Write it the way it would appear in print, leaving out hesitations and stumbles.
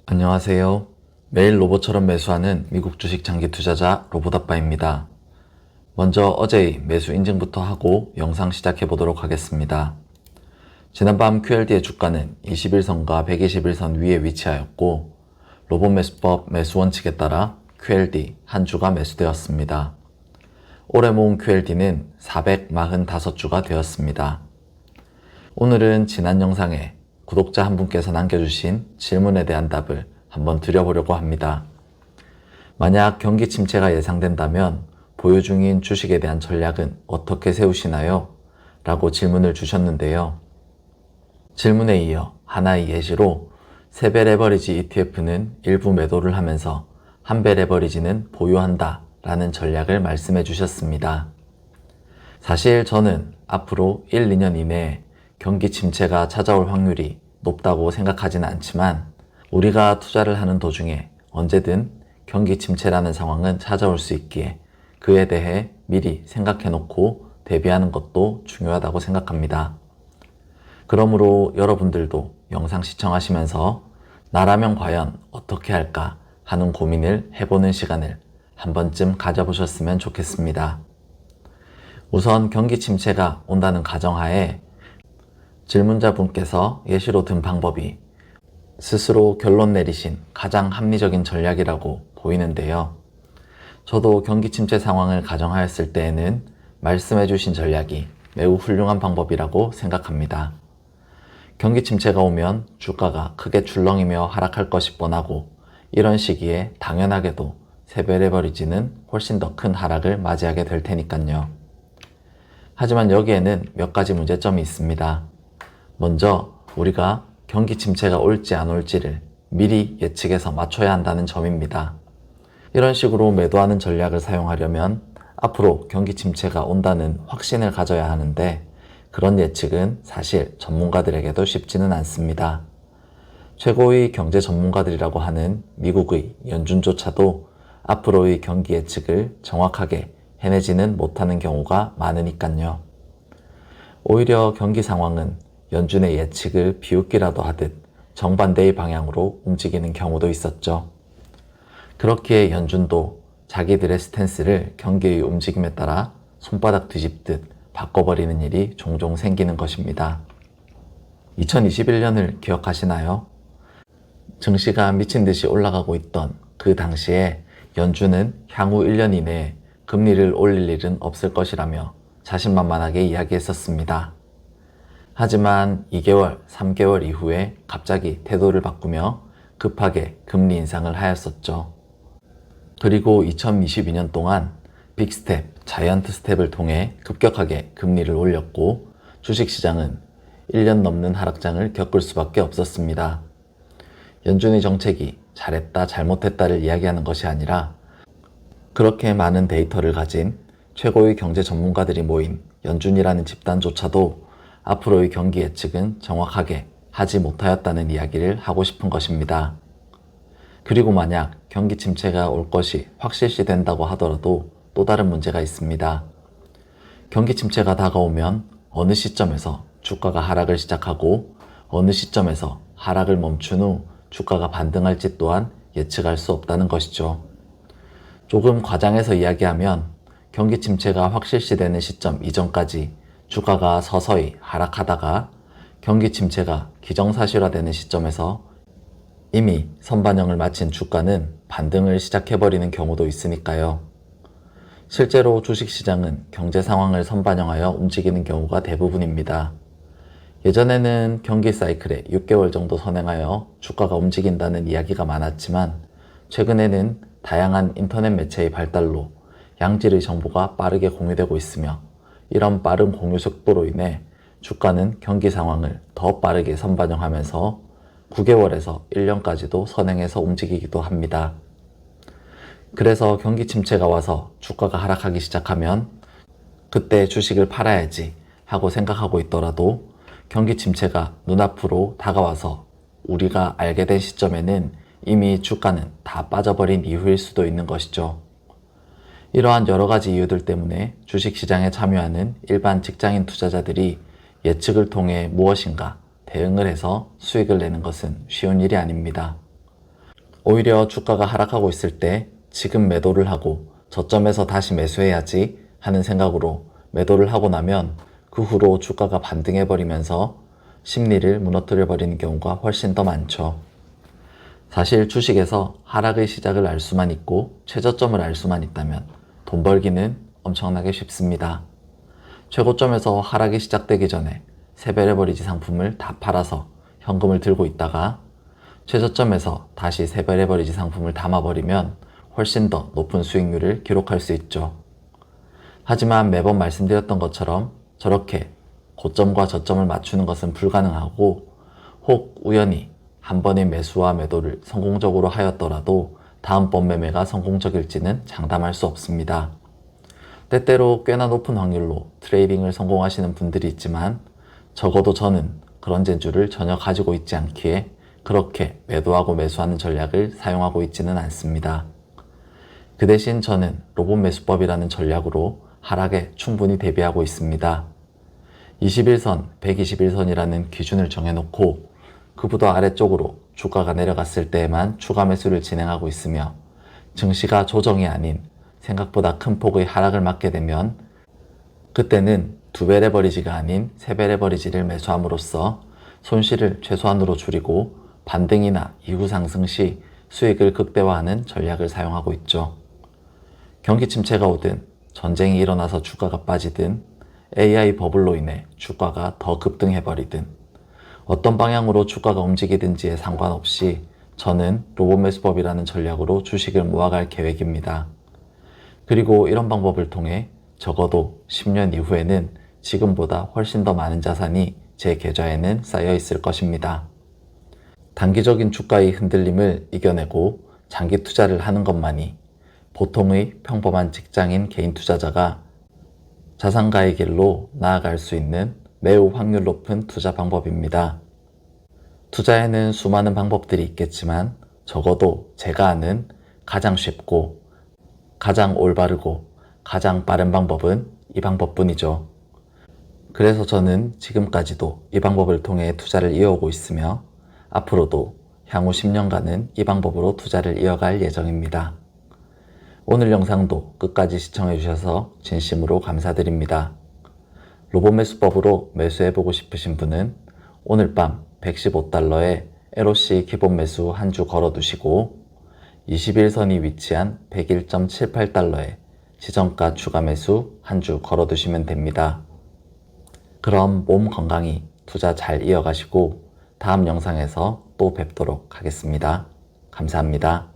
안녕하세요. 매일 로봇처럼 매수하는 미국 주식 장기 투자자 로봇아빠입니다. 먼저 어제의 매수 인증부터 하고 영상 시작해 보도록 하겠습니다. 지난밤 QLD의 주가는 21선과 121선 위에 위치하였고 로봇 매수법 매수 원칙에 따라 QLD 한 주가 매수되었습니다. 올해 모은 QLD는 445주가 되었습니다. 오늘은 지난 영상에 구독자 한 분께서 남겨주신 질문에 대한 답을 한번 드려보려고 합니다. 만약 경기 침체가 예상된다면 보유 중인 주식에 대한 전략은 어떻게 세우시나요? 라고 질문을 주셨는데요. 질문에 이어 하나의 예시로 3배 레버리지 ETF는 일부 매도를 하면서 1배 레버리지는 보유한다 라는 전략을 말씀해 주셨습니다. 사실 저는 앞으로 1, 2년 이내에 경기 침체가 찾아올 확률이 높다고 생각하지는 않지만 우리가 투자를 하는 도중에 언제든 경기 침체라는 상황은 찾아올 수 있기에 그에 대해 미리 생각해 놓고 대비하는 것도 중요하다고 생각합니다. 그러므로 여러분들도 영상 시청하시면서 나라면 과연 어떻게 할까 하는 고민을 해보는 시간을 한 번쯤 가져보셨으면 좋겠습니다. 우선 경기 침체가 온다는 가정하에 질문자분께서 예시로 든 방법이 스스로 결론 내리신 가장 합리적인 전략이라고 보이는데요. 저도 경기 침체 상황을 가정하였을 때에는 말씀해 주신 전략이 매우 훌륭한 방법이라고 생각합니다. 경기 침체가 오면 주가가 크게 출렁이며 하락할 것이 뻔하고 이런 시기에 당연하게도 3배 레버리지는 훨씬 더 큰 하락을 맞이하게 될 테니까요. 하지만 여기에는 몇 가지 문제점이 있습니다. 먼저 우리가 경기 침체가 올지 안 올지를 미리 예측해서 맞춰야 한다는 점입니다. 이런 식으로 매도하는 전략을 사용하려면 앞으로 경기 침체가 온다는 확신을 가져야 하는데 그런 예측은 사실 전문가들에게도 쉽지는 않습니다. 최고의 경제 전문가들이라고 하는 미국의 연준조차도 앞으로의 경기 예측을 정확하게 해내지는 못하는 경우가 많으니까요. 오히려 경기 상황은 연준의 예측을 비웃기라도 하듯 정반대의 방향으로 움직이는 경우도 있었죠. 그렇기에 연준도 자기들의 스탠스를 경기의 움직임에 따라 손바닥 뒤집듯 바꿔버리는 일이 종종 생기는 것입니다. 2021년을 기억하시나요? 증시가 미친 듯이 올라가고 있던 그 당시에 연준은 향후 1년 이내에 금리를 올릴 일은 없을 것이라며 자신만만하게 이야기했었습니다. 하지만 2개월, 3개월 이후에 갑자기 태도를 바꾸며 급하게 금리 인상을 하였었죠. 그리고 2022년 동안 빅스텝, 자이언트 스텝을 통해 급격하게 금리를 올렸고 주식시장은 1년 넘는 하락장을 겪을 수밖에 없었습니다. 연준의 정책이 잘했다, 잘못했다를 이야기하는 것이 아니라 그렇게 많은 데이터를 가진 최고의 경제 전문가들이 모인 연준이라는 집단조차도 앞으로의 경기 예측은 정확하게 하지 못하였다는 이야기를 하고 싶은 것입니다. 그리고 만약 경기 침체가 올 것이 확실시 된다고 하더라도 또 다른 문제가 있습니다. 경기 침체가 다가오면 어느 시점에서 주가가 하락을 시작하고 어느 시점에서 하락을 멈춘 후 주가가 반등할지 또한 예측할 수 없다는 것이죠. 조금 과장해서 이야기하면 경기 침체가 확실시 되는 시점 이전까지 주가가 서서히 하락하다가 경기 침체가 기정사실화되는 시점에서 이미 선반영을 마친 주가는 반등을 시작해버리는 경우도 있으니까요. 실제로 주식시장은 경제 상황을 선반영하여 움직이는 경우가 대부분입니다. 예전에는 경기 사이클에 6개월 정도 선행하여 주가가 움직인다는 이야기가 많았지만 최근에는 다양한 인터넷 매체의 발달로 양질의 정보가 빠르게 공유되고 있으며 이런 빠른 공유 속도로 인해 주가는 경기 상황을 더 빠르게 선반영하면서 9개월에서 1년까지도 선행해서 움직이기도 합니다. 그래서 경기 침체가 와서 주가가 하락하기 시작하면 그때 주식을 팔아야지 하고 생각하고 있더라도 경기 침체가 눈앞으로 다가와서 우리가 알게 된 시점에는 이미 주가는 다 빠져버린 이후일 수도 있는 것이죠. 이러한 여러 가지 이유들 때문에 주식시장에 참여하는 일반 직장인 투자자들이 예측을 통해 무엇인가 대응을 해서 수익을 내는 것은 쉬운 일이 아닙니다. 오히려 주가가 하락하고 있을 때 지금 매도를 하고 저점에서 다시 매수해야지 하는 생각으로 매도를 하고 나면 그 후로 주가가 반등해버리면서 심리를 무너뜨려버리는 경우가 훨씬 더 많죠. 사실 주식에서 하락의 시작을 알 수만 있고 최저점을 알 수만 있다면 돈 벌기는 엄청나게 쉽습니다. 최고점에서 하락이 시작되기 전에 세배레버리지 상품을 다 팔아서 현금을 들고 있다가 최저점에서 다시 세배레버리지 상품을 담아버리면 훨씬 더 높은 수익률을 기록할 수 있죠. 하지만 매번 말씀드렸던 것처럼 저렇게 고점과 저점을 맞추는 것은 불가능하고 혹 우연히 한 번의 매수와 매도를 성공적으로 하였더라도 다음번 매매가 성공적일지는 장담할 수 없습니다. 때때로 꽤나 높은 확률로 트레이딩을 성공하시는 분들이 있지만 적어도 저는 그런 재주를 전혀 가지고 있지 않기에 그렇게 매도하고 매수하는 전략을 사용하고 있지는 않습니다. 그 대신 저는 로봇 매수법이라는 전략으로 하락에 충분히 대비하고 있습니다. 21선, 121선이라는 기준을 정해놓고 그보다 아래쪽으로 주가가 내려갔을 때에만 추가 매수를 진행하고 있으며 증시가 조정이 아닌 생각보다 큰 폭의 하락을 맞게 되면 그때는 2배 레버리지가 아닌 3배 레버리지를 매수함으로써 손실을 최소한으로 줄이고 반등이나 이후 상승 시 수익을 극대화하는 전략을 사용하고 있죠. 경기 침체가 오든 전쟁이 일어나서 주가가 빠지든 AI 버블로 인해 주가가 더 급등해버리든 어떤 방향으로 주가가 움직이든지에 상관없이 저는 로봇 매수법이라는 전략으로 주식을 모아갈 계획입니다. 그리고 이런 방법을 통해 적어도 10년 이후에는 지금보다 훨씬 더 많은 자산이 제 계좌에는 쌓여 있을 것입니다. 단기적인 주가의 흔들림을 이겨내고 장기 투자를 하는 것만이 보통의 평범한 직장인 개인 투자자가 자산가의 길로 나아갈 수 있는 매우 확률 높은 투자 방법입니다. 투자에는 수많은 방법들이 있겠지만 적어도 제가 아는 가장 쉽고 가장 올바르고 가장 빠른 방법은 이 방법뿐이죠. 그래서 저는 지금까지도 이 방법을 통해 투자를 이어오고 있으며 앞으로도 향후 10년간은 이 방법으로 투자를 이어갈 예정입니다. 오늘 영상도 끝까지 시청해주셔서 진심으로 감사드립니다. 로봇 매수법으로 매수해보고 싶으신 분은 오늘 밤 115달러에 LOC 기본 매수 한 주 걸어두시고 21선이 위치한 101.78달러에 지정가 추가 매수 한 주 걸어두시면 됩니다. 그럼 몸 건강히 투자 잘 이어가시고 다음 영상에서 또 뵙도록 하겠습니다. 감사합니다.